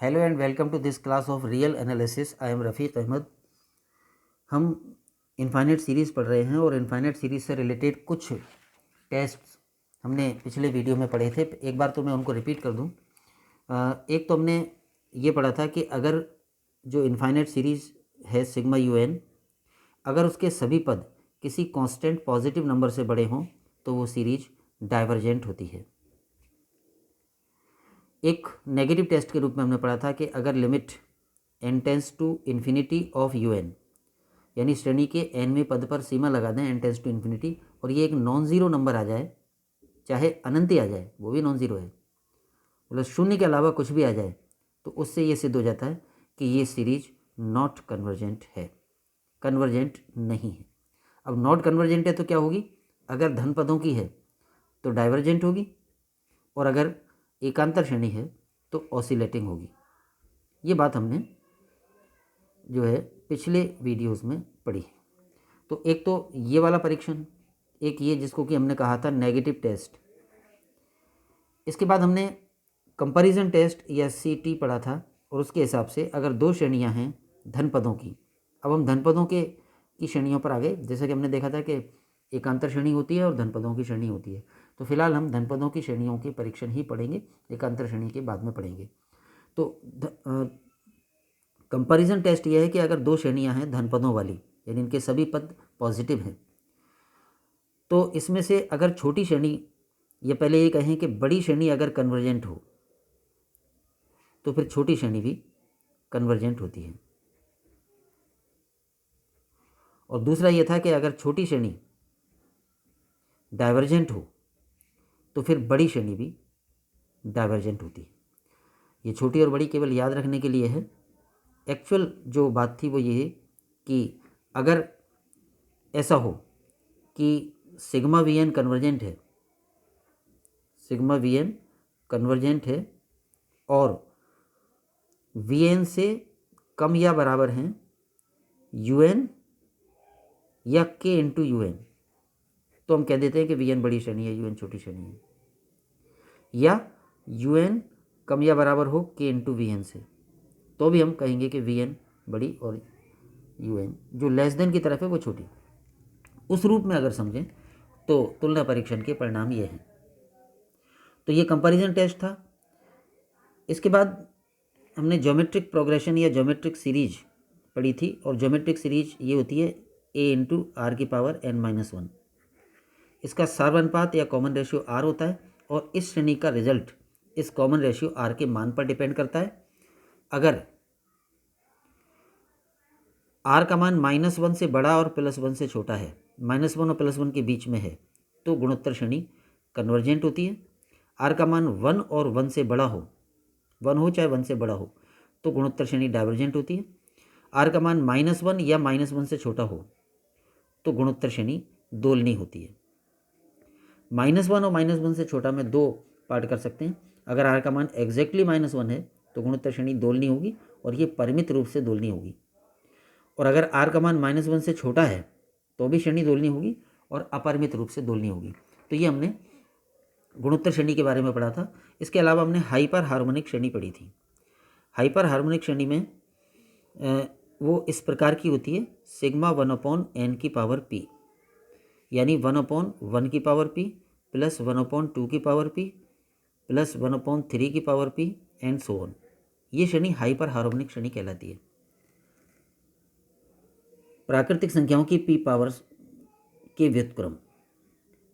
Hello and welcome to this class of real analysis. I am Rafiq Ahmed. हम infinite series पढ़ रहे हैं और इनफाइनाइट सीरीज़ से रिलेटेड कुछ टेस्ट्स हमने पिछले वीडियो में पढ़े थे। एक बार तो मैं उनको रिपीट कर दूं। एक तो हमने ये पढ़ा था कि अगर जो इनफाइनाइट सीरीज़ है सिग्मा यू एन, अगर उसके सभी पद किसी कांस्टेंट पॉजिटिव नंबर से बड़े हों तो वो सीरीज डाइवर्जेंट होती है। एक नेगेटिव टेस्ट के रूप में हमने पढ़ा था कि अगर limit n tends to infinity of U N, यानी श्रेणी के nवें पद पर सीमा लगा दें n टेंस टू इन्फिनिटी, और ये एक नॉन ज़ीरो नंबर आ जाए, चाहे अनंत ही आ जाए वो भी नॉन ज़ीरो है, मतलब शून्य के अलावा कुछ भी आ जाए, तो उससे ये सिद्ध हो जाता है कि ये सीरीज नॉट कन्वर्जेंट है, कन्वर्जेंट नहीं है। अब नॉट कन्वर्जेंट है तो क्या होगी? अगर धन पदों की है तो डाइवर्जेंट होगी, और अगर एकांतर श्रेणी है तो ऑसिलेटिंग होगी। ये बात हमने जो है पिछले वीडियोस में पढ़ी। तो एक तो ये वाला परीक्षण, एक ये जिसको कि हमने कहा था नेगेटिव टेस्ट। इसके बाद हमने कंपैरिजन टेस्ट या सीटी पढ़ा था, और उसके हिसाब से अगर दो श्रेणियां हैं धन पदों की, अब हम धन पदों की श्रेणियों पर आ गए। जैसा कि हमने देखा था कि एकांतर श्रेणी होती है और धन पदों की श्रेणी होती है, तो फिलहाल हम धन पदों की श्रेणियों के परीक्षण ही पढ़ेंगे, एकांतर श्रेणी के बाद में पढ़ेंगे। तो कंपैरिजन टेस्ट यह है कि अगर दो श्रेणियां हैं धन पदों वाली, यानी इनके सभी पद पॉजिटिव हैं, तो इसमें से अगर छोटी श्रेणी, या पहले ये कहें कि बड़ी श्रेणी अगर कन्वर्जेंट हो तो फिर छोटी श्रेणी भी कन्वर्जेंट होती है। और दूसरा ये था कि अगर छोटी श्रेणी डाइवर्जेंट हो तो फिर बड़ी श्रेणी भी डाइवर्जेंट होती है। ये छोटी और बड़ी केवल याद रखने के लिए है। एक्चुअल जो बात थी वो ये है कि अगर ऐसा हो कि सिग्मा वी एन कन्वर्जेंट है, सिग्मा वी एन कन्वर्जेंट है और वी एन से कम या बराबर हैं यू एन या के इंटू यू एन, तो हम कह देते हैं कि वी एन बड़ी श्रेणी है, यू एन छोटी श्रेणी है। या यू एन कम या बराबर हो के इंटू वी एन से, तो भी हम कहेंगे कि वी एन बड़ी और यू एन जो लेस देन की तरफ है वो छोटी। उस रूप में अगर समझें तो तुलना परीक्षण के परिणाम ये हैं। तो ये कंपैरिजन टेस्ट था। इसके बाद हमने ज्योमेट्रिक प्रोग्रेशन या ज्योमेट्रिक सीरीज पढ़ी थी, और ज्योमेट्रिक सीरीज ये होती है a इंटू आर की पावर n-1। इसका सार्वनुपात या कॉमन रेशियो r होता है, और इस श्रेणी का रिजल्ट इस कॉमन रेशियो r के मान पर डिपेंड करता है। अगर r का मान -1 से बड़ा और +1 से छोटा है, -1 और +1 के बीच में है, तो गुणोत्तर श्रेणी कन्वर्जेंट होती है। r का मान 1 और 1 से बड़ा हो, 1 हो चाहे 1 से बड़ा हो, तो गुणोत्तर श्रेणी डाइवर्जेंट होती है। r का मान -1 या -1 से छोटा हो तो गुणोत्तर श्रेणी दोलनी होती है। -1 और -1 से छोटा में दो पार्ट कर सकते हैं। अगर r का मान एग्जैक्टली -1 है तो गुणोत्तर श्रेणी दोलनी होगी, और ये परिमित रूप से दोलनी होगी। और अगर r का मान -1 से छोटा है तो भी श्रेणी दोलनी होगी और अपरिमित रूप से दोलनी होगी। तो ये हमने गुणोत्तर श्रेणी के बारे में पढ़ा था। इसके अलावा हमने हाइपर हार्मोनिक श्रेणी पढ़ी थी। हाइपर हार्मोनिक श्रेणी में वो इस प्रकार की होती है, सिग्मा 1/n की पावर p, यानी 1/1 की पावर p प्लस 1/2 की पावर p प्लस 1/3 की power p and so on. ये श्रेणी हाइपर हार्मोनिक श्रेणी कहलाती है। प्राकृतिक संख्याओं की p पावर्स के व्युत्क्रम।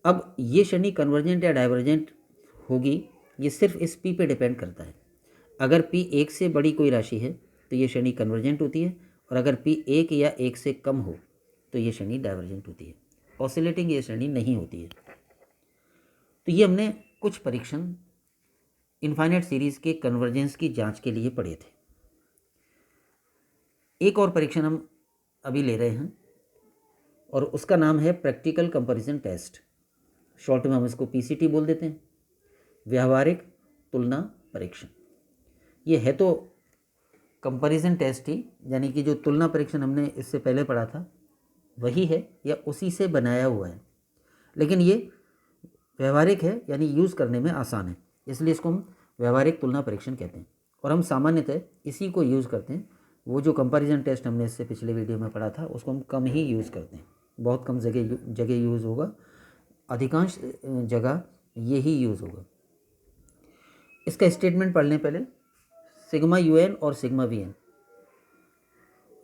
अब ये श्रेणी कन्वर्जेंट या डाइवर्जेंट होगी, ये सिर्फ इस p पे डिपेंड करता है। अगर p 1 से बड़ी कोई राशि है तो ये श्रेणी कन्वर्जेंट होती है, और अगर p 1 या 1 से कम हो तो ये श्रेणी डाइवर्जेंट होती है। ऑसिलेटिंग ये श्रेणी नहीं होती है। तो ये हमने कुछ परीक्षण इनफाइनाइट सीरीज के कन्वर्जेंस की जांच के लिए पढ़े थे। एक और परीक्षण हम अभी ले रहे हैं, और उसका नाम है प्रैक्टिकल कंपैरिजन टेस्ट। शॉर्ट में हम इसको पीसीटी बोल देते हैं, व्यावहारिक तुलना परीक्षण। ये है तो कंपैरिजन टेस्ट ही, यानी कि जो तुलना परीक्षण हमने इससे पहले पढ़ा था वही है, या उसी से बनाया हुआ है, लेकिन ये व्यवहारिक है, यानी यूज़ करने में आसान है, इसलिए इसको हम व्यवहारिक तुलना परीक्षण कहते हैं। और हम सामान्यतः इसी को यूज़ करते हैं। वो जो कंपैरिजन टेस्ट हमने इससे पिछले वीडियो में पढ़ा था उसको हम कम ही यूज़ करते हैं, बहुत कम जगह यूज़ होगा, अधिकांश जगह ये ही यूज़ होगा। इसका स्टेटमेंट पढ़ने पहले सिग्मा UN और सिग्मा VN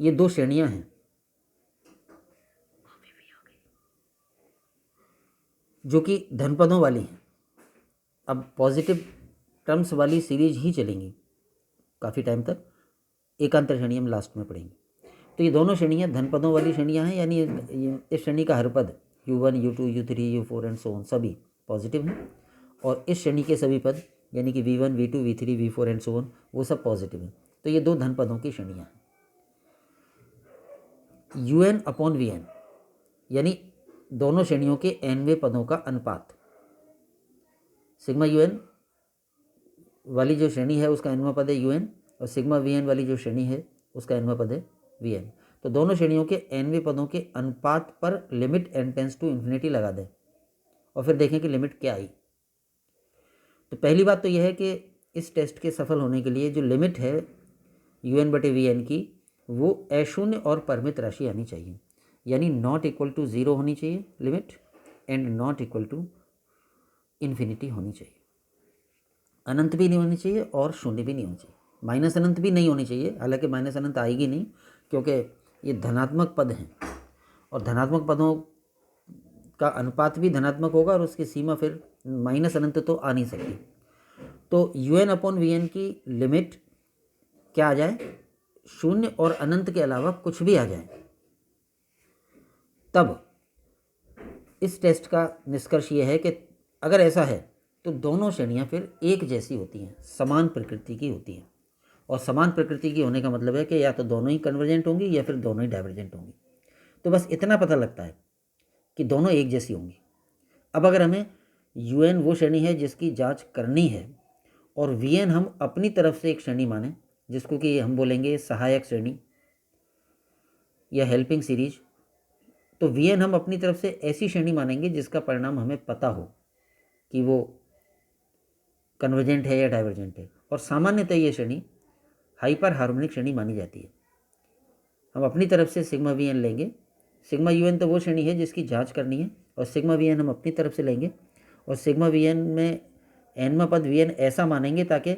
ये दो श्रेणियां हैं जो कि धनपदों वाली हैं। अब पॉजिटिव टर्म्स वाली सीरीज ही चलेंगी काफ़ी टाइम तक, एकांतर श्रेणी हम लास्ट में पढ़ेंगे। तो ये दोनों श्रेणियाँ धनपदों वाली श्रेणियाँ हैं, यानी इस श्रेणी का हर पद U1 U2 U3 U4 and so on सभी पॉजिटिव हैं, और इस श्रेणी के सभी पद यानी कि V1 V2 V3 V4 and so on वो सब पॉजिटिव हैं। तो ये दो धनपदों की श्रेणियाँ हैं। UN/VN यानी दोनों श्रेणियों के nवें पदों का अनुपात। सिग्मा UN वाली जो श्रेणी है उसका nवां पद है UN, और सिग्मा VN वाली जो श्रेणी है उसका nवां पद है VN। तो दोनों श्रेणियों के nवें पदों के अनुपात पर limit n tends to infinity लगा दें और फिर देखें कि लिमिट क्या आई। तो पहली बात तो यह है कि इस टेस्ट के सफल होने के लिए जो लिमिट है UN/VN की वो अशून्य और परिमित राशि आनी चाहिए, यानी नॉट इक्वल टू 0 होनी चाहिए limit and not equal to infinity होनी चाहिए। अनंत भी नहीं होनी चाहिए और शून्य भी नहीं होनी चाहिए, माइनस अनंत भी नहीं होनी चाहिए। हालांकि माइनस अनंत आएगी नहीं क्योंकि ये धनात्मक पद हैं और धनात्मक पदों का अनुपात भी धनात्मक होगा और उसकी सीमा फिर माइनस अनंत तो आ नहीं सकती। तो UN/VN की लिमिट क्या आ जाए, शून्य और अनंत के अलावा कुछ भी आ जाए, तब इस टेस्ट का निष्कर्ष ये है कि अगर ऐसा है तो दोनों श्रेणियां फिर एक जैसी होती हैं, समान प्रकृति की होती हैं। और समान प्रकृति की होने का मतलब है कि या तो दोनों ही कन्वर्जेंट होंगी या फिर दोनों ही डाइवर्जेंट होंगी। तो बस इतना पता लगता है कि दोनों एक जैसी होंगी। अब अगर हमें UN वो श्रेणी है जिसकी जांच करनी है और VN हम अपनी तरफ से एक श्रेणी माने जिसको कि हम बोलेंगे सहायक श्रेणी या हेल्पिंग सीरीज, तो VN हम अपनी तरफ से ऐसी श्रेणी मानेंगे जिसका परिणाम हमें पता हो कि वो कन्वर्जेंट है या डाइवर्जेंट है। और सामान्यतः ये श्रेणी हाइपर हार्मोनिक श्रेणी मानी जाती है। हम अपनी तरफ से सिग्मा VN लेंगे, सिग्मा UN तो वो श्रेणी है जिसकी जांच करनी है, और सिग्मा VN हम अपनी तरफ से लेंगे और सिग्मा VN में nवां पद VN ऐसा मानेंगे ताकि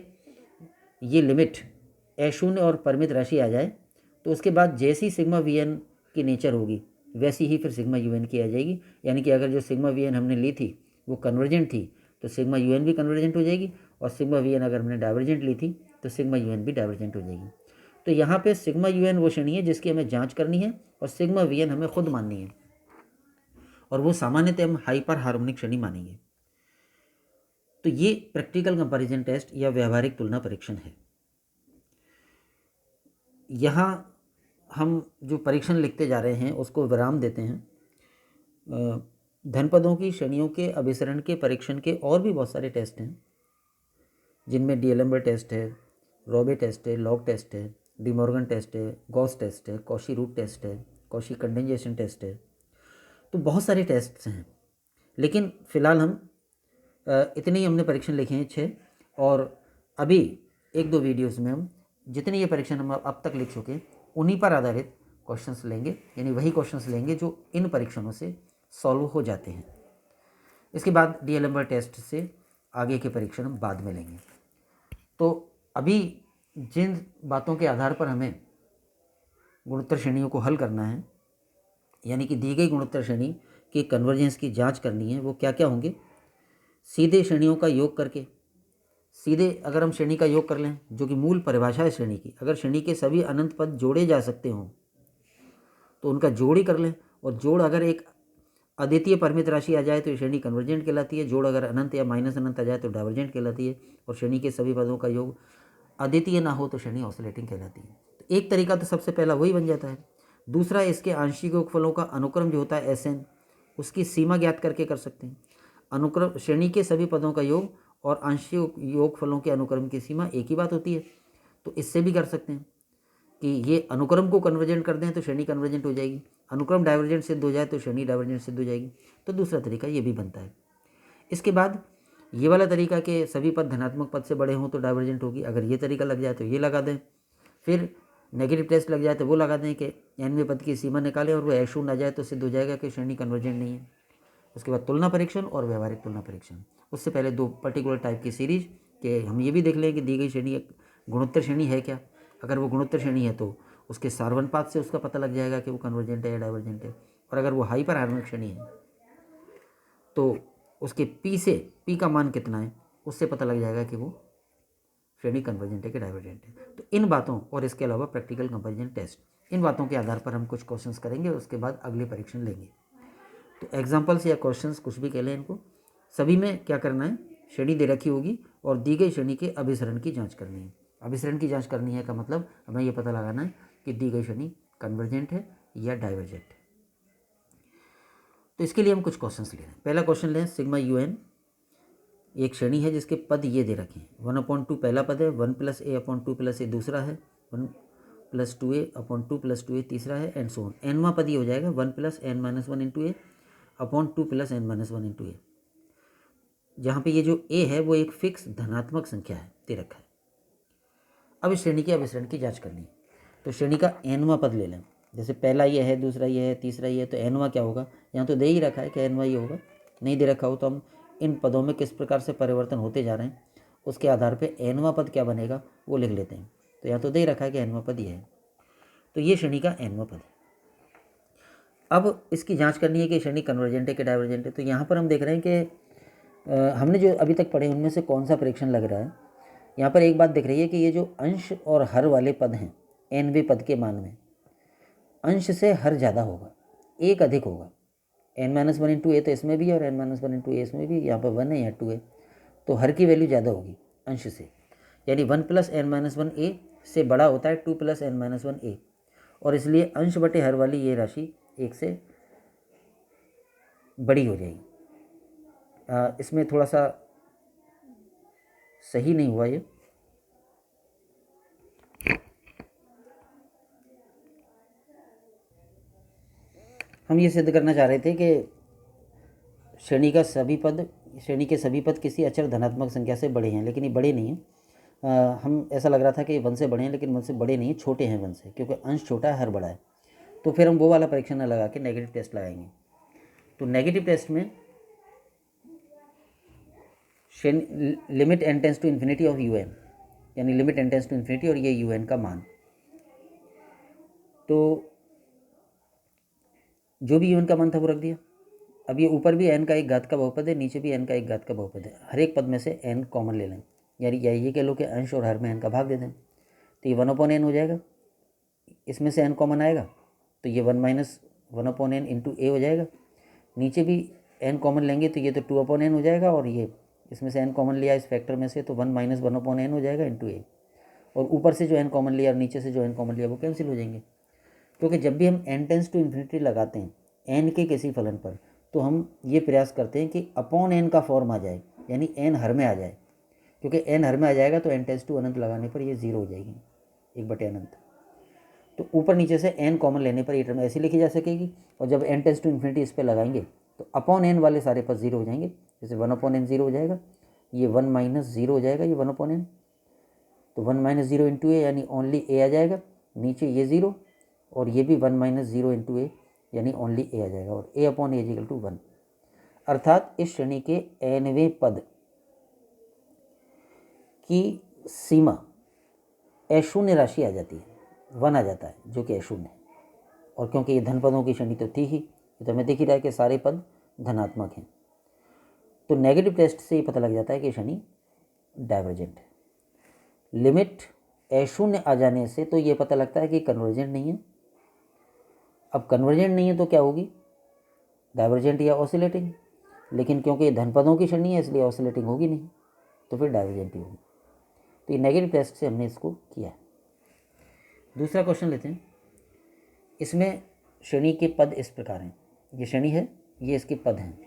ये लिमिट अशून्य और परिमित राशि आ जाए। तो उसके बाद जैसी सिग्मा VN की नेचर होगी वैसी ही फिर सिग्मा UN की आ जाएगी। यानी कि अगर जो सिग्मा VN हमने ली थी वो कन्वर्जेंट थी तो सिग्मा UN भी कन्वर्जेंट हो जाएगी, और सिग्मा VN अगर हमने डाइवर्जेंट ली थी तो सिग्मा UN भी डाइवर्जेंट हो जाएगी। तो यहाँ पे सिग्मा UN वो श्रेणी है जिसकी हमें जांच करनी है और सिग्मा VN हमें खुद माननी है, और वो सामान्यतः हम हाइपर हार्मोनिक श्रेणी मानेंगे। तो ये प्रैक्टिकल कंपैरिजन टेस्ट या व्यवहारिक तुलना परीक्षण है। यहाँ हम जो परीक्षण लिखते जा रहे हैं उसको विराम देते हैं। धनपदों की श्रेणियों के अभिसरण के परीक्षण के और भी बहुत सारे टेस्ट हैं जिनमें डीएलेम्बर्ट टेस्ट है, रॉबे टेस्ट है, लॉग टेस्ट है, डिमॉर्गन टेस्ट है, गॉस टेस्ट है, कॉशी रूट टेस्ट है, कॉशी कंडेंसेशन टेस्ट है। तो बहुत सारे टेस्ट हैं, लेकिन फ़िलहाल हम इतने ही हमने परीक्षण लिखे हैं 6, और अभी 1-2 वीडियोस में हम जितने ये परीक्षण हम अब तक लिख चुके उन्हीं पर आधारित क्वेश्चंस लेंगे, यानी वही क्वेश्चंस लेंगे जो इन परीक्षणों से सॉल्व हो जाते हैं। इसके बाद डीएलेम्बर्ट टेस्ट से आगे के परीक्षण हम बाद में लेंगे। तो अभी जिन बातों के आधार पर हमें गुणोत्तर श्रेणियों को हल करना है, यानी कि दी गई गुणोत्तर श्रेणी की कन्वर्जेंस की जांच करनी है, वो क्या क्या होंगे। सीधे श्रेणियों का योग करके, सीधे अगर हम श्रेणी का योग कर लें जो कि मूल परिभाषा है श्रेणी की, अगर श्रेणी के सभी अनंत पद जोड़े जा सकते हों तो उनका जोड़ ही कर लें, और जोड़ अगर एक अद्वितीय परिमित राशि आ जाए तो ये श्रेणी कन्वर्जेंट कहलाती है, जोड़ अगर अनंत या माइनस अनंत आ जाए तो डाइवर्जेंट कहलाती है, और श्रेणी के सभी पदों का योग अद्वितीय ना हो तो श्रेणी ऑसिलेटिंग कहलाती है। तो एक तरीका तो सबसे पहला वही बन जाता है। दूसरा, इसके आंशिक योगफलों का अनुक्रम जो होता है SN, उसकी सीमा ज्ञात करके कर सकते हैं। अनुक्रम श्रेणी के सभी पदों का योग और आंशिक योगफलों के अनुक्रम की सीमा एक ही बात होती है, तो इससे भी कर सकते हैं कि ये अनुक्रम को कन्वर्जेंट कर दें तो श्रेणी कन्वर्जेंट हो जाएगी, अनुक्रम डाइवर्जेंट सिद्ध हो जाए तो श्रेणी डाइवर्जेंट सिद्ध हो जाएगी। तो दूसरा तरीका ये भी बनता है। इसके बाद ये वाला तरीका कि सभी पद धनात्मक पद से बड़े हों तो डाइवर्जेंट होगी, अगर ये तरीका लग जाए तो ये लगा दें। फिर नेगेटिव टेस्ट लग जाए तो वो लगा दें कि nवें पद की सीमा निकालें और वो अशून्य आ जाए तो सिद्ध हो जाएगा कि श्रेणी कन्वर्जेंट नहीं है। उसके बाद तुलना परीक्षण और व्यवहारिक तुलना परीक्षण। उससे पहले दो पर्टिकुलर टाइप की सीरीज कि हम ये भी देख लें कि दी गई श्रेणी एक गुणोत्तर श्रेणी है क्या। अगर वो गुणोत्तर श्रेणी है तो उसके सारवनपात से उसका पता लग जाएगा कि वो कन्वर्जेंट है या डाइवर्जेंट है। और अगर वो हाइपर हार्मोनिक श्रेणी है तो उसके पी का मान कितना है उससे पता लग जाएगा कि वो श्रेणी कन्वर्जेंट है कि डाइवर्जेंट है। तो इन बातों और इसके अलावा प्रैक्टिकल कंपैरिजन टेस्ट, इन बातों के आधार पर हम कुछ क्वेश्चंस करेंगे और उसके बाद अगले परीक्षण लेंगे। तो एग्जाम्पल्स या क्वेश्चंस कुछ भी कह लें इनको, सभी में क्या करना है, श्रेणी दे रखी होगी और दी गई श्रेणी के अभिसरण की जांच करनी है। अभिसरण की जांच करनी है का मतलब हमें यह पता लगाना है कि दी गई श्रेणी कन्वर्जेंट है या डाइवर्जेंट है। तो इसके लिए हम कुछ क्वेश्चंस ले रहे हैं। पहला क्वेश्चन लें, सिग्मा UN एक श्रेणी है जिसके पद ये दे रखे हैं, 1/2 पहला पद है, 1+a/2+a दूसरा है, 1+2a/2+2a तीसरा है, एंड सो ऑन। nवां पद ये हो जाएगा 1+n-1 × a/2+n-1 × a, जहाँ पे ये जो a है वो एक फिक्स धनात्मक संख्या है, दे रखा है। अब इस श्रेणी के अभिसरण की जांच करनी है। तो श्रेणी का nवां पद ले लें, जैसे पहला ये है, दूसरा ये है, तीसरा ये है, तो nवां क्या होगा, यहाँ तो दे ही रखा है कि nवां ये होगा। नहीं दे रखा हो तो हम इन पदों में किस प्रकार से परिवर्तन होते जा रहे हैं उसके आधार पे nवां पद क्या बनेगा वो लिख लेते हैं। तो यहाँ तो दे ही रखा है कि nवां पद ये है, तो ये श्रेणी का nवां पद है। अब इसकी जांच करनी है कि श्रेणी कन्वर्जेंट है कि डाइवर्जेंट है। तो यहाँ पर हम देख रहे हैं कि हमने जो अभी तक पढ़े उनमें से कौन सा परीक्षण लग रहा है। यहाँ पर एक बात दिख रही है कि ये जो अंश और हर वाले पद हैं nवें पद के मान में अंश से हर ज़्यादा होगा, एक अधिक होगा। n-1 × a तो इसमें भी है और n-1 × a इसमें भी, यहाँ पर 1 है यहाँ 2 है, तो हर की वैल्यू ज़्यादा होगी अंश से, यानी 1+n-1 a से बड़ा होता है 2+n-1 a, और इसलिए अंश बटे हर वाली ये राशि 1 से बड़ी हो जाएगी। इसमें थोड़ा सा सही नहीं हुआ ये, हम ये सिद्ध करना चाह रहे थे कि श्रेणी के सभी पद किसी अचर धनात्मक संख्या से बड़े हैं, लेकिन ये बड़े नहीं हैं। हम ऐसा लग रहा था कि 1 से बड़े हैं, लेकिन 1 से बड़े नहीं हैं, छोटे हैं 1 से, क्योंकि अंश छोटा है हर बड़ा है। तो फिर हम वो वाला परीक्षण न लगा के नेगेटिव टेस्ट लगाएंगे। तो नेगेटिव टेस्ट में limit n tends to infinity of UN, यानी limit n tends to infinity और ये UN का मान, तो जो भी UN का मान था वो रख दिया। अब ये ऊपर भी n का एक घात का बहुपद है, नीचे भी n का एक घात का बहुपद है, हर एक पद में से n कॉमन ले लें, यानी ये कह लो कि अंश और हर में n का भाग दे दें, तो ये 1/n हो जाएगा। इसमें से n कॉमन आएगा तो ये 1-1/n × a हो जाएगा। नीचे भी n कॉमन लेंगे तो ये तो 2/n हो जाएगा, और ये इसमें से n कॉमन लिया इस फैक्टर में से तो 1-1/n हो जाएगा × a, और ऊपर से जो n कॉमन लिया और नीचे से जो n कॉमन लिया वो कैंसिल हो जाएंगे। क्योंकि जब भी हम n टेंड्स टू इन्फिनिटी लगाते हैं n के किसी फलन पर, तो हम ये प्रयास करते हैं कि अपॉन n का फॉर्म आ जाए, यानी n हर में आ जाए, क्योंकि n हर में आ जाएगा तो n टेंड्स टू अनंत लगाने पर ये 0 हो जाएगी, 1/अनंत। तो ऊपर नीचे से n कॉमन लेने पर ये टर्म ऐसी लिखी जा सकेगी, और जब n टेंड्स टू इन्फिनिटी इस पर लगाएंगे तो अपॉन n वाले सारे पद 0 हो जाएंगे। जैसे 1/n 0 हो जाएगा, ये 1 - 0 हो जाएगा, ये 1/n, तो 1 - 0 × a यानी ओनली a आ जाएगा, नीचे ये 0 और ये भी 1 - 0 × a यानी ओनली a आ जाएगा, और a/a = 1। अर्थात इस श्रेणी के nवें पद की सीमा अशून्य राशि आ जाती है, 1 आ जाता है, जो कि अशून्य है। और क्योंकि ये धन पदों की श्रेणी तो थी ही, तो हमें दिख ही रहा है कि सारे पद धनात्मक हैं। तो नेगेटिव टेस्ट से ये पता लग जाता है कि श्रेणी डाइवर्जेंट है। लिमिट अशून्य आ जाने से तो ये पता लगता है कि कन्वर्जेंट नहीं है। अब कन्वर्जेंट नहीं है तो क्या होगी, डाइवर्जेंट या ऑसिलेटिंग, लेकिन क्योंकि ये धन पदों की श्रेणी है इसलिए ऑसिलेटिंग होगी नहीं, तो फिर डाइवर्जेंट ही होगी। तो ये नेगेटिव टेस्ट से हमने इसको किया है। दूसरा क्वेश्चन लेते हैं। इसमें श्रेणी के पद इस प्रकार हैं, ये श्रेणी है, ये इसके पद हैं,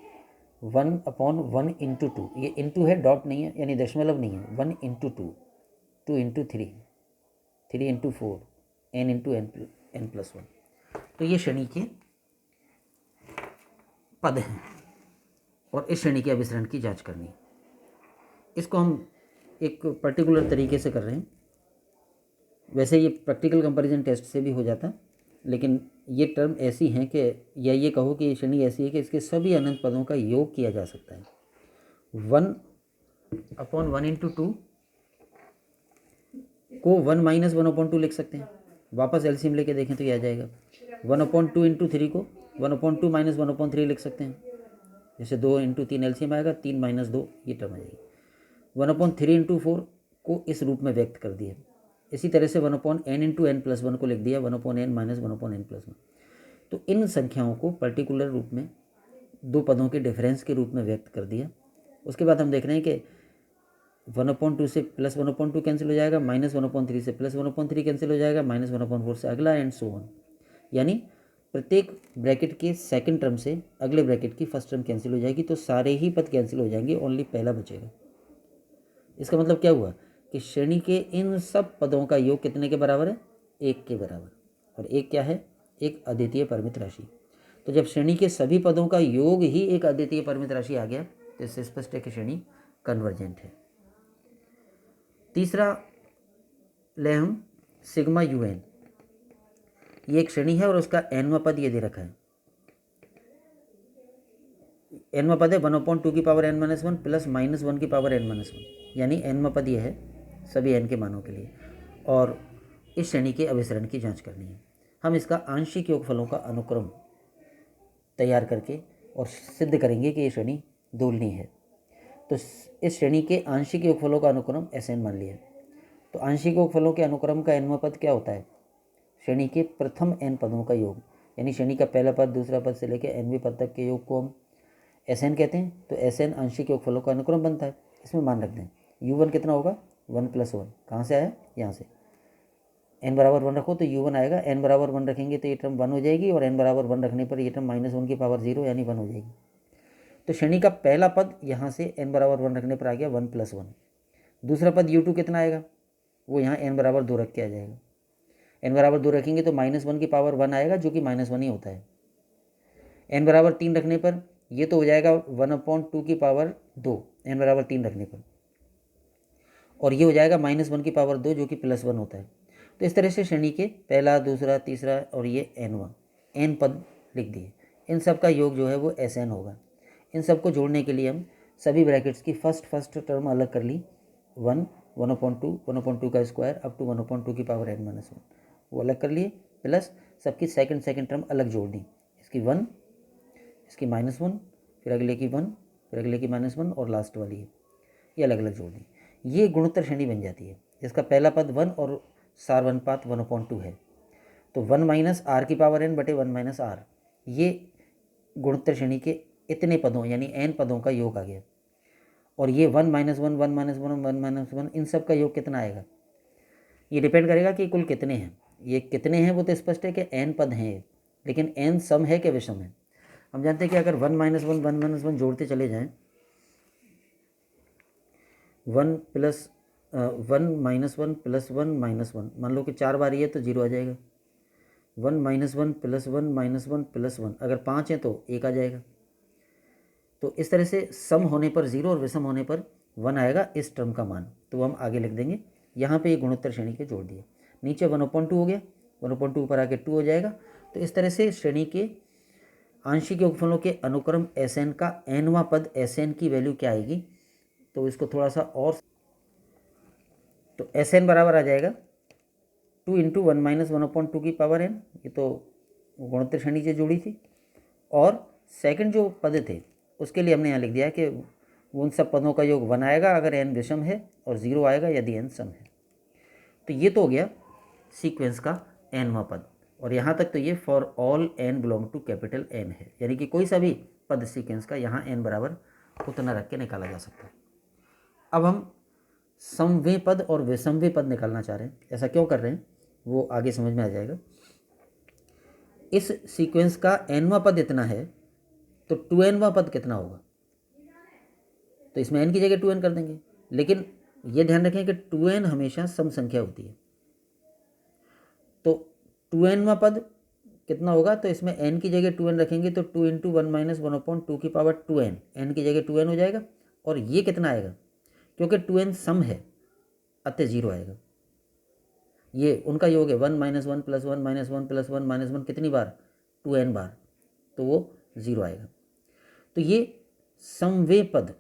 1/1 × 2, ये इंटू है, डॉट नहीं है, यानी दशमलव नहीं है, 1 × 2, 2 × 3, 3 × 4, n × n+1, तो ये श्रेणी के पद हैं और इस श्रेणी के अभिसरण की जांच करनी है। इसको हम एक पर्टिकुलर तरीके से कर रहे हैं। वैसे ये प्रैक्टिकल कंपैरिजन टेस्ट से भी हो जाता, लेकिन ये टर्म ऐसी हैं कि, या ये कहो कि ये श्रेणी ऐसी है कि इसके सभी अनंत पदों का योग किया जा सकता है। 1/1 × 2 को 1 - 1/2 लिख सकते हैं। वापस एलसीएम लेके देखें तो ये आ जाएगा। 1/2 × 3 को 1/2 - 1/3 लिख सकते हैं। जैसे 2 × 3 एलसीएम आएगा, 3 - 2 ये टर्म आ जाएगी। 1/3 × 4 को इस रूप में व्यक्त कर दिया। इसी तरह से 1/n × n+1 को लिख दिया 1/n - 1/n+1। तो इन संख्याओं को पर्टिकुलर रूप में दो पदों के डिफरेंस के रूप में व्यक्त कर दिया। उसके बाद हम देख रहे हैं कि 1/2 से +1/2 कैंसिल हो जाएगा, -1/3 से +1/3 कैंसिल हो जाएगा, -1/4 से अगला, एंड सो ऑन। यानी प्रत्येक ब्रैकेट के सेकंड टर्म से अगले ब्रैकेट की फर्स्ट टर्म कैंसिल हो जाएगी, तो सारे ही पद कैंसिल हो जाएंगे, ओनली पहला बचेगा। इसका मतलब क्या हुआ कि श्रेणी के इन सब पदों का योग कितने के बराबर है? 1 के बराबर। और 1 क्या है? एक अद्वितीय परिमित राशि। तो जब श्रेणी के सभी पदों का योग ही एक अद्वितीय परिमित राशि आ गया, तो इससे स्पष्ट है कि श्रेणी कन्वर्जेंट है। तीसरा ले हम सिग्मा UN। ये एक श्रेणी है और उसका nवां पद ये दे रखा है। nवां पद है 1/2 की पावर n - 1 प्लस -1 की पावर n - 1, यानी nवां पद ये है सभी n के मानों के लिए। और इस श्रेणी के अभिसरण की जांच करनी है। हम इसका आंशिक योगफलों का अनुक्रम तैयार करके और सिद्ध करेंगे कि ये श्रेणी दोलनीय है। तो इस श्रेणी के आंशिक योगफलों का अनुक्रम Sn मान लिया। तो आंशिक योगफलों के अनुक्रम का nवां पद क्या होता है? श्रेणी के प्रथम n पदों का योग, यानी श्रेणी का पहला पद दूसरा पद से लेकर nवें पद तक के योग को हम Sn कहते हैं। तो Sn आंशिक योगफलों का अनुक्रम बनता है। इसमें मान रख दें U1 कितना होगा? 1 + 1। कहाँ से आया? यहाँ से। n बराबर 1 रखो तो U1 आएगा। n बराबर 1 रखेंगे तो ये टर्म 1 हो जाएगी, और n बराबर 1 रखने पर ये टर्म -1 की पावर 0 यानी 1 हो जाएगी। तो श्रेणी का पहला पद यहाँ से n बराबर 1 रखने पर आ गया 1 + 1। दूसरा पद U2 कितना आएगा? वो यहाँ n बराबर 2 रख के आ जाएगा। n बराबर 2 रखेंगे तो -1 की पावर 1 आएगा, जो कि -1 ही होता है। n बराबर 3 रखने पर ये तो हो जाएगा 1/2 की पावर 2, n बराबर 3 रखने पर, और ये हो जाएगा -1 की पावर 2, जो कि +1 होता है। तो इस तरह से श्रेणी के पहला, दूसरा, तीसरा और ये nवां n पद लिख दिए। इन सब का योग जो है वो Sn होगा। इन सब को जोड़ने के लिए हम सभी ब्रैकेट्स की फर्स्ट टर्म अलग कर ली, 1, 1/2, 1/2 का स्क्वायर अप टू 1/2 की पावर n - 1, वो अलग कर लिए, प्लस सबकी सेकंड टर्म अलग जोड़ दी। इसकी 1, इसकी -1, फिर अगले की 1, फिर अगले की -1 और लास्ट वाली है, ये अलग अलग जोड़ दी। ये गुणोत्तर श्रेणी बन जाती है, जिसका पहला पद 1 और सार अनुपात 1/2 है। तो 1 - r की पावर n बटे 1 - r, ये गुणोत्तर श्रेणी के इतने पदों यानी n पदों का योग आ गया। और ये 1 - 1, 1 - 1, 1 - 1, इन सब का योग कितना आएगा? ये डिपेंड करेगा कि कुल कितने हैं। ये कितने हैं वो तो स्पष्ट है कि n पद हैं, लेकिन n सम है कि विषम है? हम जानते हैं कि अगर 1 - 1, 1 - 1 जोड़ते चले जाएं, 1 + 1 - 1 + 1 - 1, मान लो कि 4 बार ये तो 0 आ जाएगा। 1 - 1 + 1 - 1 + 1, अगर 5 है तो 1 आ जाएगा। तो इस तरह से सम होने पर 0 और विषम होने पर 1 आएगा इस टर्म का मान। तो हम आगे लिख देंगे। यहाँ पे ये गुणोत्तर श्रेणी के जोड़ दिए। नीचे 1/2 हो गया, 1/2 ऊपर आके 2 हो जाएगा। तो इस तरह से श्रेणी के आंशिक योगफलों के अनुक्रम Sn का nवां पद Sn की वैल्यू क्या आएगी? तो इसको थोड़ा सा और, तो Sn बराबर आ जाएगा 2 × 1 - 1/2 की पावर n, ये तो गुणोत्तर श्रेणी से जुड़ी थी। और सेकंड जो पद थे उसके लिए हमने यहाँ लिख दिया कि उन सब पदों का योग 1 आएगा अगर n विषम है, और 0 आएगा यदि n सम है। तो ये तो हो गया सीक्वेंस का nवां पद। और यहाँ तक तो ये for all n belong to capital N है, यानी कि कोई सा भी पद सीक्वेंस का यहाँ n बराबर उतना रख के निकाला जा सकता है। अब हम समवें पद और विषमवें पद निकालना चाह रहे हैं। ऐसा क्यों कर रहे हैं वो आगे समझ में आ जाएगा। इस सीक्वेंस का nवां पद इतना है तो 2nवां पद कितना होगा? तो इसमें n की जगह 2n कर देंगे, लेकिन ये ध्यान रखें कि 2n हमेशा सम संख्या होती है। तो 2nवां पद कितना होगा? तो इसमें n की जगह 2n रखेंगे तो 2 × 1 - 1/2 की पावर 2n, n की जगह 2n हो जाएगा। और ये कितना आएगा? क्योंकि 2n सम है अतः 0 आएगा। ये उनका योग है 1 - 1 + 1 - 1 + 1 - 1 कितनी बार, 2n बार, तो वो 0 आएगा। तो ये समवेय पद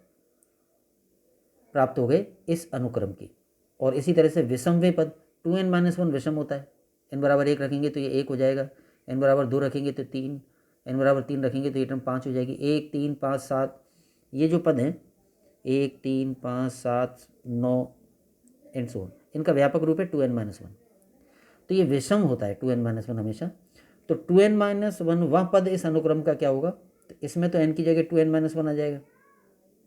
प्राप्त हो गए इस अनुक्रम के। और इसी तरह से विषमवेय पद 2n - 1 विषम होता है, n बराबर 1 रखेंगे तो ये 1 हो जाएगा, n बराबर 2 रखेंगे तो 3, n बराबर 3 रखेंगे तो ये टर्म 5 हो जाएगी। 1 3 5 7 ये जो पद हैं 1 3 5 7 9 एंड सो ऑन, इनका व्यापक रूप है 2n - 1। तो ये विषम होता है 2n - 1 हमेशा। तो 2n - 1 वह पद इस अनुक्रम का क्या होगा, तो इसमें तो n की जगह 2n - 1 आ जाएगा,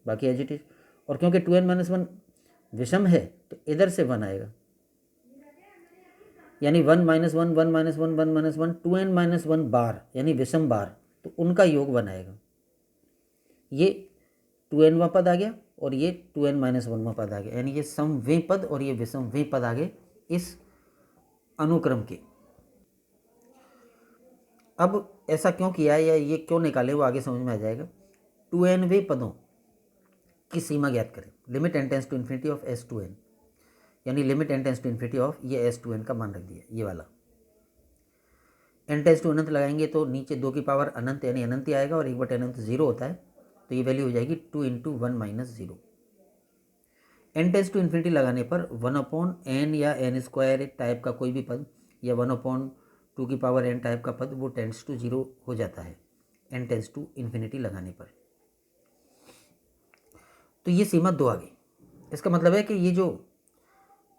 बाकी एज इट इज। और क्योंकि 2n - 1 विषम है तो इधर से 1 आएगा, यानी 1 - 1 1 - 1 1 - 1 2n - 1 बार, यानी विषम बार, तो उनका योग 1 आएगा। ये 2n वां पद आ गया और ये 2n - 1 वां पद आ गया, यानी ये समवेय पद और ये विषमवेय पद आ गए इस अनुक्रम के। अब ऐसा क्यों किया है या ये क्यों निकाले वो आगे समझ में आ जाएगा। 2nवें पदों की सीमा ज्ञात करें। Limit n tends to infinity of s2n, यानी limit n tends to infinity of ये s2n का मान रख दिया, ये वाला n टेंड्स टू अनंत लगाएंगे तो नीचे 2 की पावर अनंत यानी अनंत ही आएगा, और 1/, अनंत 0 होता है, तो ये वैल्यू हो जाएगी 2 × 1 - 0। n टेंड्स टू इन्फिनिटी लगाने पर 1/n या n² टाइप का कोई भी पद या 1/2 की पावर n टाइप का पद वो टेंड्स टू 0 हो जाता है n टेंड्स टू इन्फिनिटी लगाने पर। तो ये सीमा 2 आ गई। इसका मतलब है कि ये जो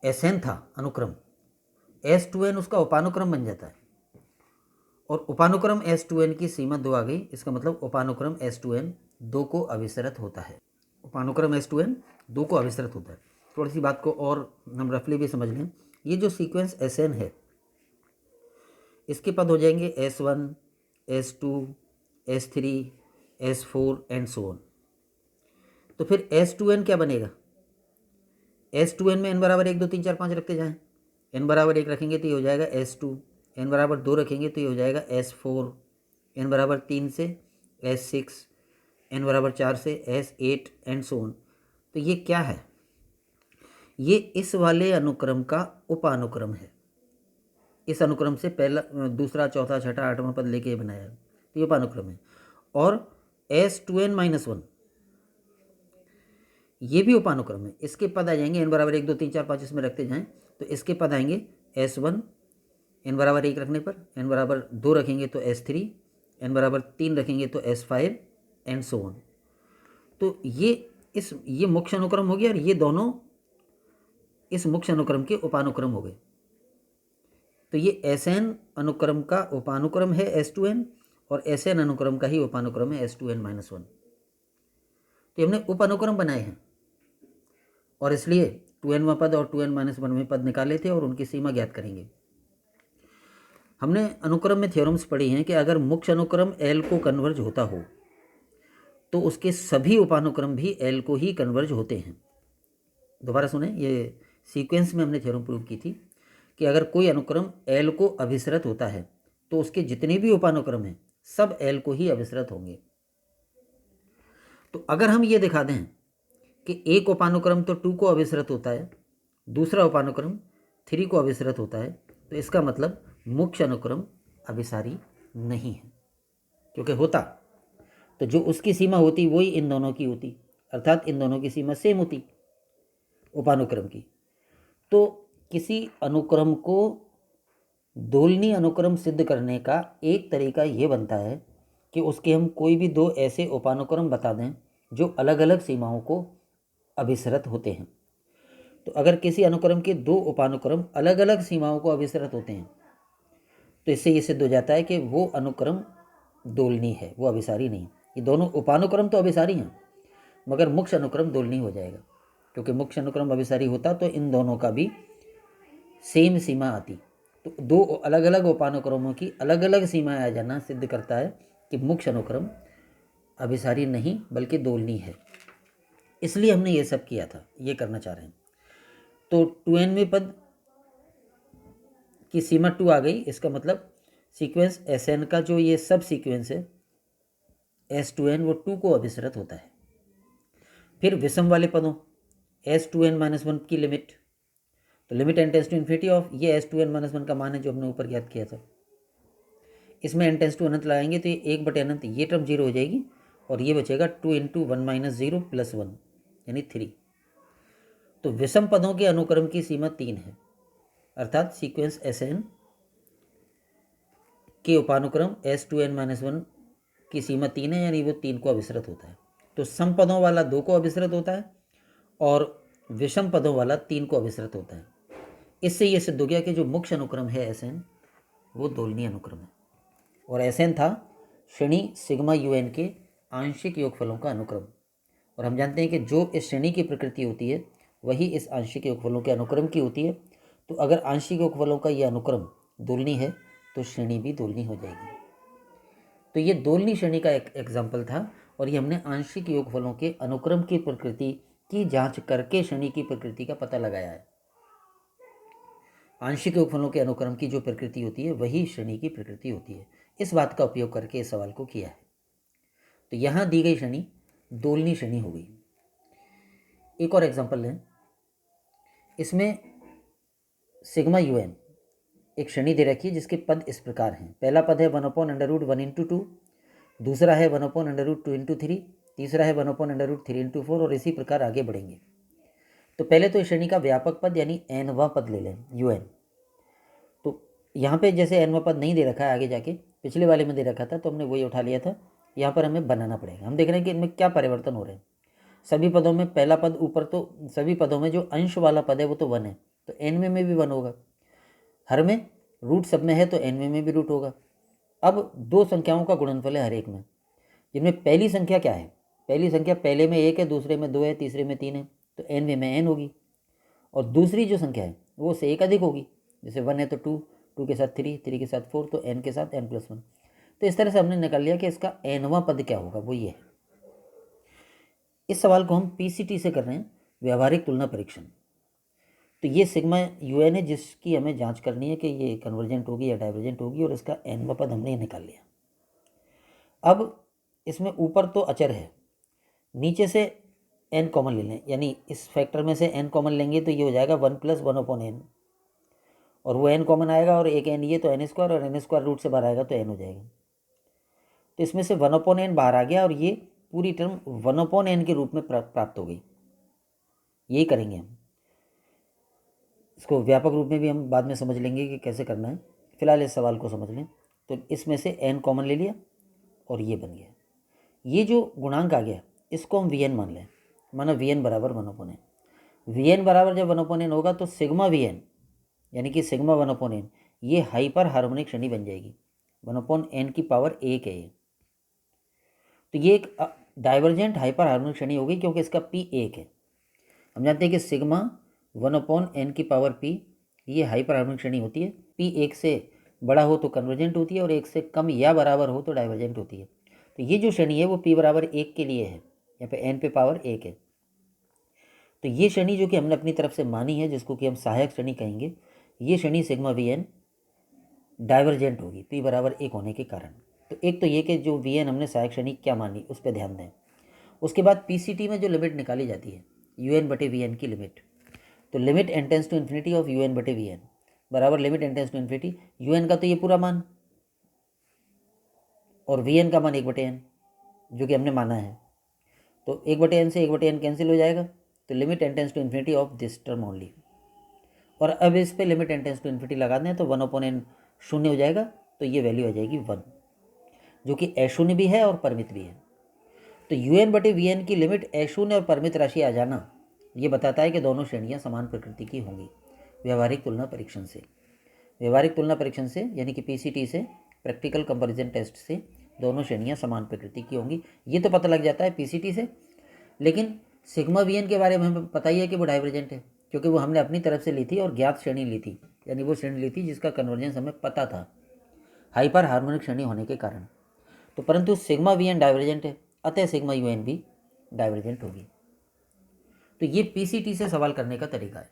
Sn था अनुक्रम, S2n उसका उपानुक्रम बन जाता है, और उपानुक्रम S2n की सीमा 2 आ गई। इसका मतलब उपानुक्रम S2n 2 को अभिसरित होता है, उपानुक्रम S2n 2 को अभिसरित होता है। थोड़ी सी बात को और हम रफली भी समझ लें। ये जो सीक्वेंस Sn है इसके पद हो जाएंगे S1 S2 S3 S4 and so on. तो फिर S2n क्या बनेगा, S2n में n बराबर 1 2 3 4 5 रखते जाएं, n बराबर 1 रखेंगे तो ये हो जाएगा S2, n बराबर 2 रखेंगे तो ये हो जाएगा S4, n बराबर 3 से S6, n बराबर 4 से S8 एंड सो ऑन। तो ये क्या है, ये इस वाले अनुक्रम का उपानुक्रम है। इस अनुक्रम से पहला दूसरा चौथा छठा आठवां पद लेके बनाया, तो ये उपानुक्रम है। और S2n - 1 ये भी उपानुक्रम है। इसके पद आ जाएंगे n बराबर 1 2 3 4 5 इसमें रखते जाएं तो इसके पद आएंगे S1, n बराबर 1 रखने पर, n बराबर 2 रखेंगे तो S3, n बराबर 3 रखेंगे तो S5 एंड सो ऑन। तो ये मुख्य अनुक्रम हो गया और ये दोनों इस मुख्य अनुक्रम के उपानुक्रम हो गए। तो ये Sn अनुक्रम का उपानुक्रम है S2n और Sn अनुक्रम का ही उपानुक्रम है S2n - 1। तो हमने उपानुक्रम बनाए हैं और इसलिए 2n पद और 2n - 1 पद निकाले थे और उनकी सीमा ज्ञात करेंगे। हमने अनुक्रम में थ्योरम्स पढ़ी हैं कि अगर मुख्य अनुक्रम L को कन्वर्ज होता हो तो उसके सभी उपानुक्रम भी L को ही कन्वर्ज होते हैं। दोबारा सुने, ये सीक्वेंस में हमने थ्योरम प्रूव की थी कि अगर कोई अनुक्रम L को अभिसरित होता है तो उसके जितने भी उपानुक्रम हैं सब L को ही अभिसरित होंगे। तो अगर हम ये दिखा दें कि एक उपानुक्रम तो 2 को अभिसरित होता है, दूसरा उपानुक्रम 3 को अभिसरित होता है, तो इसका मतलब मुख्य अनुक्रम अभिसारी नहीं है। क्योंकि होता तो जो उसकी सीमा होती वही इन दोनों की होती, अर्थात इन दोनों की सीमा सेम होती उपानुक्रम की। तो किसी अनुक्रम को दोलनीय अनुक्रम सिद्ध करने का एक तरीका ये बनता है कि उसके हम कोई भी 2 ऐसे उपानुक्रम बता दें जो अलग अलग सीमाओं को अभिसरित होते हैं। तो अगर किसी अनुक्रम के 2 उपानुक्रम अलग अलग सीमाओं को अभिसरित होते हैं तो इससे ये सिद्ध हो जाता है कि वो अनुक्रम दोलनीय है, वो अभिसारी नहीं। ये दोनों उपानुक्रम तो अभिसारी हैं मगर मुख्य अनुक्रम दोलनीय हो जाएगा, क्योंकि मुख्य अनुक्रम अभिसारी होता तो इन दोनों का भी सेम सीमा आती। तो 2 अलग अलग उपानुक्रमों की अलग अलग सीमाएं आ जाना सिद्ध करता है कि मुख्य अनुक्रम अभिसारी नहीं बल्कि दोलनीय है। इसलिए हमने ये सब किया था, ये करना चाह रहे हैं। तो 2nवें पद की सीमा 2 आ गई। इसका मतलब सीक्वेंस Sn का जो ये सब सीक्वेंस है S2n वो 2 को अभिसरित होता है। फिर विषम वाले पदों S2n-1 की लिमिट, तो limit n tends to infinity of ये S2n-1 का मान है जो हमने ऊपर ज्ञात किया था। इसमें n टेंस टू अनंत लगाएंगे तो ये 1/अनंत, ये टर्म 0 हो जाएगी और ये बचेगा 2 × 1 - 0 + 1 यानी 3। तो विषम पदों के अनुक्रम की सीमा 3 है, अर्थात सीक्वेंस Sn के उपानुक्रम S2n-1 की सीमा 3 है, यानी वो 3 को अभिसरित होता है। तो सम पदों वाला 2 को अभिसरित होता है और विषम पदों वाला 3 को अभिसरित होता है। इससे ये सिद्ध हो गया कि जो मुख्य अनुक्रम है Sn वो दोलनीय अनुक्रम है, और Sn था श्रेणी सिग्मा UN के आंशिक योगफलों का अनुक्रम। और हम जानते हैं कि जो इस श्रेणी की प्रकृति होती है वही इस आंशिक योगफलों के अनुक्रम की होती है। तो अगर आंशिक योगफलों का यह अनुक्रम दोलनी है तो श्रेणी भी दोलनी हो जाएगी। तो ये दोलनी श्रेणी का एक एग्जाम्पल था, और ये हमने आंशिक योगफलों के अनुक्रम की प्रकृति की जांच करके श्रेणी की प्रकृति का पता लगाया है। आंशिक योगफलों के अनुक्रम की जो प्रकृति होती है वही श्रेणी की प्रकृति होती है। इस बात का उपयोग करके इस सवाल को किया है। तो यहाँ दी गई श्रेणी दोलनी श्रेणी हो गई। एक और एग्जाम्पल लें, इसमें सिग्मा UN एक श्रेणी दे रखी है जिसके पद इस प्रकार हैं। पहला पद है 1/√1 × 2, दूसरा है 1/√2 × 3, तीसरा है 1/√3 × 4 और इसी प्रकार आगे बढ़ेंगे। तो पहले तो इस श्रेणी का व्यापक पद यानी nवां पद ले लें UN। तो यहाँ पे जैसे nवां पद नहीं दे रखा है, आगे जाके पिछले वाले में दे रखा था तो हमने वही उठा लिया था। यहाँ पर हमें बनाना पड़ेगा। हम देख रहे हैं कि इनमें क्या परिवर्तन हो रहे हैं। सभी पदों में पहला पद ऊपर, तो सभी पदों में जो अंश वाला पद है वो तो 1 है, तो nवें में भी 1 होगा। हर में रूट सब में है तो nवें में भी रूट होगा। अब दो संख्याओं का गुणनफल है हर एक में, जिनमें पहली संख्या क्या है? पहली संख्या पहले में 1 है, दूसरे में 2 है, तीसरे में 3 है, तो nवें में n होगी। और दूसरी जो संख्या है वो उससे 1 अधिक होगी, जैसे 1 है तो 2, 2 के साथ 3, 3 के साथ 4, तो n के साथ n+1। तो इस तरह से हमने निकाल लिया कि इसका nवां पद क्या होगा, वो ये है। इस सवाल को हम PCT से कर रहे हैं, व्यवहारिक तुलना परीक्षण। तो ये सिग्मा UN है जिसकी हमें जांच करनी है कि ये कन्वर्जेंट होगी या डाइवर्जेंट होगी, और इसका nवां पद हमने निकाल लिया। अब इसमें ऊपर तो अचर है, नीचे से n कॉमन ले लें, यानी इस फैक्टर में से n कॉमन लेंगे तो ये हो जाएगा 1 + 1/n, और वो n कॉमन आएगा और एक n ये, तो n² और n² रूट से बाहर आएगा तो n हो जाएगा। तो इसमें से 1/n बाहर आ गया और ये पूरी टर्म 1/n के रूप में प्राप्त हो गई। यही करेंगे हम। इसको व्यापक रूप में भी हम बाद में समझ लेंगे कि कैसे करना है, फिलहाल इस सवाल को समझ लें। तो इसमें से n कॉमन ले लिया और ये बन गया। ये जो गुणांक आ गया इसको हम Vn मान लें, माना Vn बराबर 1/n। Vn बराबर जब 1/n होगा तो सिग्मा Vn यानी कि सिग्मा 1/n ये हाइपर हार्मोनिक श्रेणी बन जाएगी। 1/n की पावर 1 है ये। तो ये एक डाइवर्जेंट हाइपर हार्मोनिक श्रेणी होगी क्योंकि इसका P 1 है। हम जानते हैं कि सिग्मा 1/n की पावर P ये हाइपर हार्मोनिक श्रेणी होती है। P 1 से बड़ा हो तो कन्वर्जेंट होती है और 1 से कम या बराबर हो तो डाइवर्जेंट होती है। तो ये जो श्रेणी है वो P बराबर 1 के लिए है, यहाँ पे n पे पावर 1 है। तो ये श्रेणी जो कि हमने अपनी तरफ से मानी है, जिसको कि हम सहायक श्रेणी कहेंगे, ये श्रेणी सिग्मा Vn डाइवर्जेंट होगी P बराबर 1 होने के कारण। तो एक तो ये कि जो Vn हमने सहायक श्रेणी क्या मानी उस पर ध्यान दें। उसके बाद PCT में जो लिमिट निकाली जाती है UN/Vn की लिमिट, तो limit n tends to infinity of UN/Vn बराबर limit n tends to infinity UN का तो ये पूरा मान और Vn का मान 1/n जो कि हमने माना है। तो 1/n से 1/n कैंसिल हो जाएगा, तो limit n tends to infinity of this term only. और अब इस पे limit n tends to infinity लगा दें तो 1/n शून्य हो जाएगा, तो ये वैल्यू आ जाएगी 1, जो कि अशून्य भी है और परिमित भी है। तो UN/Vn की लिमिट अशून्य और परिमित राशि आ जाना ये बताता है कि दोनों श्रेणियां समान प्रकृति की होंगी व्यवहारिक तुलना परीक्षण से। व्यवहारिक तुलना परीक्षण से यानी कि PCT से, प्रैक्टिकल कंपैरिजन टेस्ट से दोनों श्रेणियां समान प्रकृति की होंगी, ये तो पता लग जाता है PCT से। लेकिन सिग्मा Vn के बारे में हमें पता ही है कि वो डाइवर्जेंट है, क्योंकि वो हमने अपनी तरफ से ली थी और ज्ञात श्रेणी ली थी, यानी वो श्रेणी ली थी जिसका कन्वर्जेंस हमें पता था हाइपर हार्मोनिक श्रेणी होने के कारण। तो परंतु सिग्मा Vn डाइवर्जेंट है, अतः सिग्मा UN भी डाइवर्जेंट होगी। तो ये PCT से सवाल करने का तरीका है।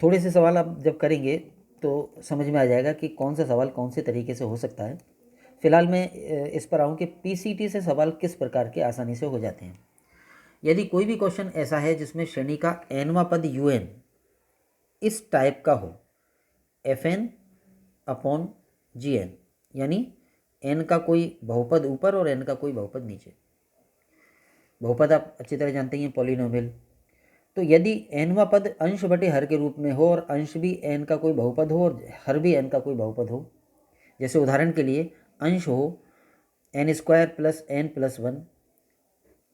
थोड़े से सवाल आप जब करेंगे तो समझ में आ जाएगा कि कौन सा सवाल कौन से तरीके से हो सकता है। फिलहाल मैं इस पर आऊँ कि PCT से सवाल किस प्रकार के आसानी से हो जाते हैं। यदि कोई भी क्वेश्चन ऐसा है जिसमें श्रेणी का nवां पद un इस टाइप का हो, fn अपॉन gn, यानी n का कोई बहुपद ऊपर और n का कोई बहुपद नीचे। बहुपद आप अच्छी तरह जानते हैं पॉलिनोमियल। तो यदि nवां पद अंश बटे हर के रूप में हो और अंश भी n का कोई बहुपद हो और हर भी n का कोई बहुपद हो, जैसे उदाहरण के लिए अंश हो n square plus n plus 1,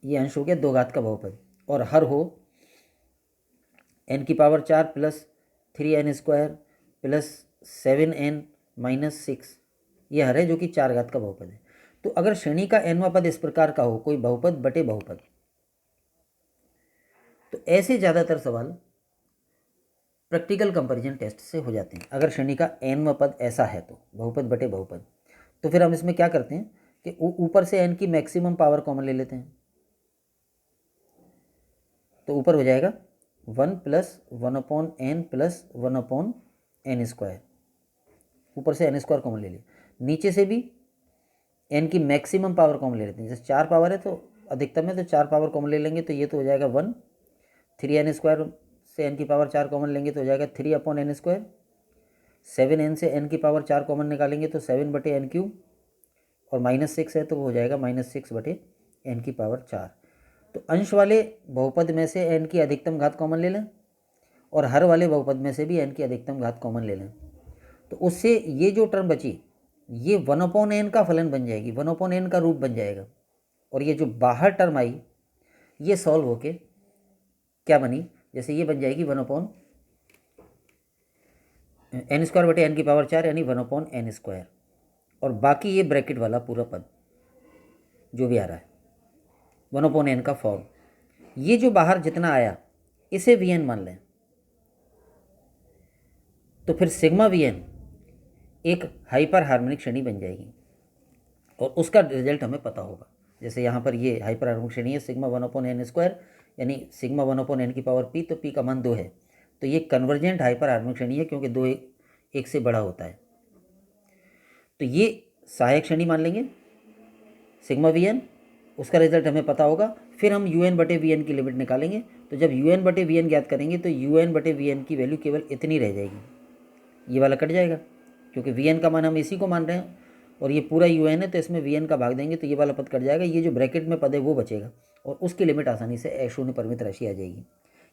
ये अंश हो गया 2 घात का बहुपद, और हर हो n की power 4 plus 3n square plus 7n minus 6, ये हर है जो कि 4 घात का बहुपद है। तो अगर श्रेणी का nवां पद इस प्रकार का हो, कोई बहुपद बटे बहुपद, तो ऐसे ज़्यादातर सवाल प्रैक्टिकल कंपैरिजन टेस्ट से हो जाते हैं। अगर श्रेणी का nवां पद ऐसा है तो बहुपद बटे बहुपद, तो फिर हम इसमें क्या करते हैं कि ऊपर से n की मैक्सिमम पावर कॉमन ले लेते हैं। तो ऊपर हो जाएगा 1 plus 1 upon n plus 1 upon n square, ऊपर से n स्क्वायर कॉमन ले लिया। नीचे से भी n की मैक्सिमम पावर कॉमन ले लेते हैं। जैसे 4 पावर है तो अधिकतम है तो 4 पावर कॉमन ले लेंगे, तो ये तो हो जाएगा 1। 3n स्क्वायर से n की पावर 4 कॉमन लेंगे तो हो जाएगा 3 अपॉन n स्क्वायर। 7n से n की पावर 4 कॉमन निकालेंगे तो 7 बटे n क्यूब, और माइनस 6 है तो वो हो जाएगा माइनस 6 बटे n की पावर 4। तो अंश वाले बहुपद में से n की अधिकतम घात कॉमन ले लें और हर वाले बहुपद में से भी n की अधिकतम घात कॉमन ले लें, तो उससे ये जो टर्म बची ये 1 अपॉन n का फलन बन जाएगी, 1 अपॉन n का रूप बन जाएगा। और ये जो बाहर टर्म आई ये सॉल्व होके क्या बनी, जैसे ये बन जाएगी 1 अपॉन n स्क्वायर बटे n की पावर 4, यानी 1 अपॉन n स्क्वायर, और बाकी ये ब्रैकेट वाला पूरा पद जो भी आ रहा है 1 अपॉन n का फॉर्म, ये जो बाहर जितना आया इसे vn मान लें, तो फिर सिग्मा vn एक हाइपर हार्मोनिक श्रेणी बन जाएगी और उसका रिजल्ट हमें पता होगा। जैसे यहाँ पर ये हाइपर हार्मोनिक श्रेणी है सिग्मा 1 अपॉन n स्क्वायर, यानी सिग्मा 1 अपॉन n की पावर p, तो p का मान 2 है, तो ये कन्वर्जेंट हाइपर हार्मोनिक श्रेणी है क्योंकि 2 एक से बड़ा होता है। तो ये सहायक श्रेणी मान लेंगे सिग्मा vn, उसका रिजल्ट हमें पता होगा। फिर हम un बटे vn की लिमिट निकालेंगे, तो जब un बटे vn ज्ञात करेंगे तो un बटे vn की वैल्यू केवल इतनी रह जाएगी, ये वाला कट जाएगा क्योंकि vn का मान हम इसी को मान रहे हैं और ये पूरा un है, तो इसमें vn का भाग देंगे तो ये वाला पद कट जाएगा, ये जो ब्रैकेट में पद है वो बचेगा और उसकी लिमिट आसानी से शून्य परिमित राशि आ जाएगी,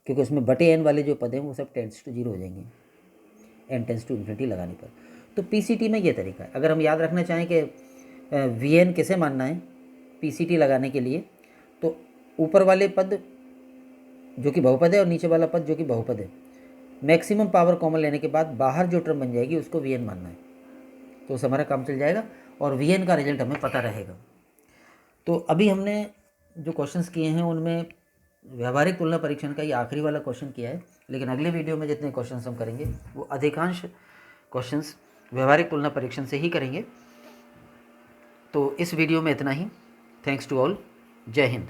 क्योंकि उसमें बटे n वाले जो पद हैं वो सब टेंड्स टू 0 हो जाएंगे n टेंड्स टू इन्फिनिटी लगाने पर। तो पीसीटी में ये तरीका है। अगर हम याद रखना चाहें कि vn किसे मानना है पीसीटी लगाने के लिए, तो ऊपर वाले पद जो कि बहुपद है और नीचे वाला पद जो कि बहुपद है, मैक्सिमम पावर कॉमन लेने के बाद बाहर जो टर्म बन जाएगी उसको vn मानना है, तो उस हमारा काम चल जाएगा और vn का रिजल्ट हमें पता रहेगा। तो अभी हमने जो क्वेश्चंस किए हैं उनमें व्यवहारिक तुलना परीक्षण का ये आखिरी वाला क्वेश्चन किया है, लेकिन अगले वीडियो में जितने क्वेश्चंस हम करेंगे वो अधिकांश क्वेश्चंस व्यवहारिक तुलना परीक्षण से ही करेंगे। तो इस वीडियो में इतना ही। Thanks to all. जय हिंद।